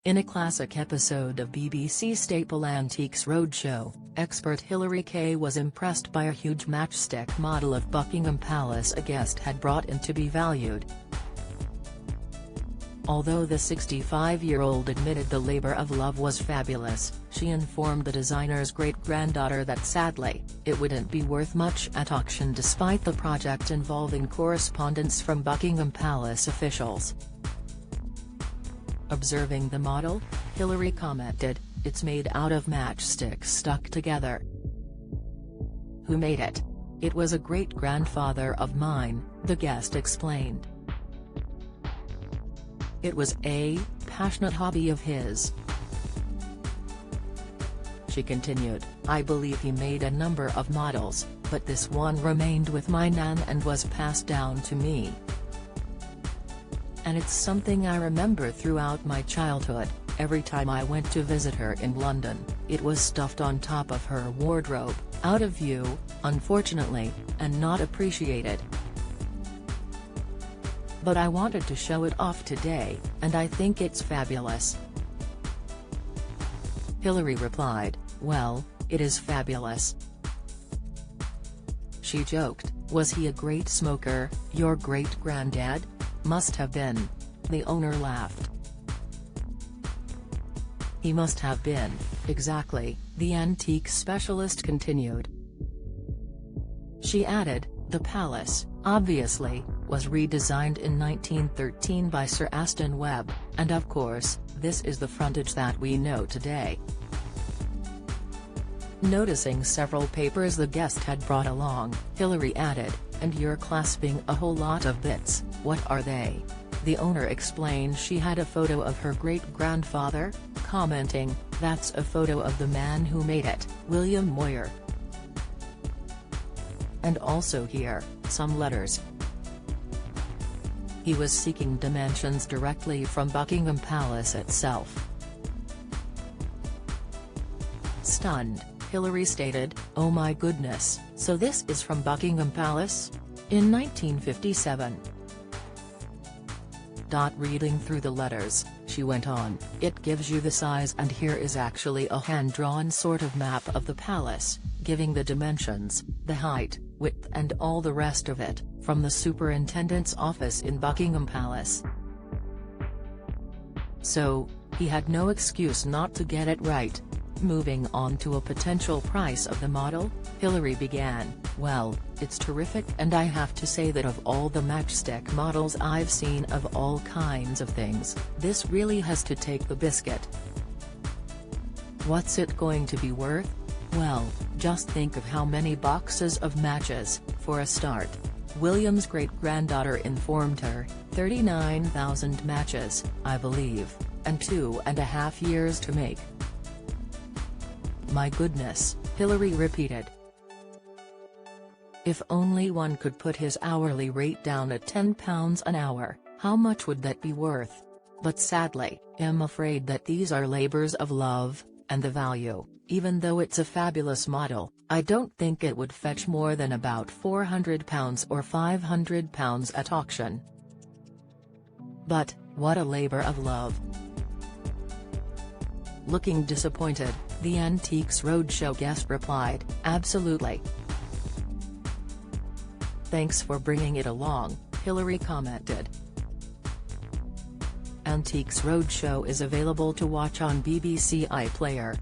In a classic episode of BBC staple Antiques Roadshow, expert Hilary Kay was impressed by a huge matchstick model of Buckingham Palace a guest had brought in to be valued. Although the 65-year-old admitted the labor of love was fabulous, she informed the designer's great-granddaughter that sadly, it wouldn't be worth much at auction despite the project involving correspondence from Buckingham Palace officials. Observing the model, Hilary commented, "It's made out of matchsticks stuck together. Who made it? It was a great-grandfather of mine," the guest explained. "It was a passionate hobby of his." She continued, "I believe he made a number of models, but this one remained with my nan and was passed down to me. And it's something I remember throughout my childhood. Every time I went to visit her in London, it was stuffed on top of her wardrobe, out of view, unfortunately, and not appreciated. But I wanted to show it off today, and I think it's fabulous." Hilary replied, "Well, it is fabulous." She joked, "Was he a great smoker, your great-granddad?" "Must have been." The owner laughed. "He must have been, exactly," the antique specialist continued. She added, "The palace, obviously, was redesigned in 1913 by Sir Aston Webb, and of course, this is the frontage that we know today." Noticing several papers the guest had brought along, Hilary added, "And you're clasping a whole lot of bits, what are they?" The owner explained she had a photo of her great-grandfather, commenting, "That's a photo of the man who made it, William Moyer. And also here, some letters." He was seeking dimensions directly from Buckingham Palace itself. Stunned, Hilary stated, "Oh my goodness, so this is from Buckingham Palace? In 1957. Reading through the letters, she went on, "It gives you the size, and here is actually a hand-drawn sort of map of the palace, giving the dimensions, the height, width and all the rest of it, from the superintendent's office in Buckingham Palace." So, he had no excuse not to get it right. Moving on to a potential price of the model, Hilary began, "Well, it's terrific, and I have to say that of all the matchstick models I've seen of all kinds of things, this really has to take the biscuit." "What's it going to be worth?" "Well, just think of how many boxes of matches, for a start," William's great-granddaughter informed her, 39,000 matches, I believe, and 2.5 years to make." "My goodness," Hilary repeated. "If only one could put his hourly rate down at £10 an hour, how much would that be worth? But sadly, I'm afraid that these are labors of love, and the value, even though it's a fabulous model, I don't think it would fetch more than about £400 or £500 at auction." "But, what a labor of love." Looking disappointed, the Antiques Roadshow guest replied, "Absolutely. Thanks for bringing it along," Hilary commented. Antiques Roadshow is available to watch on BBC iPlayer.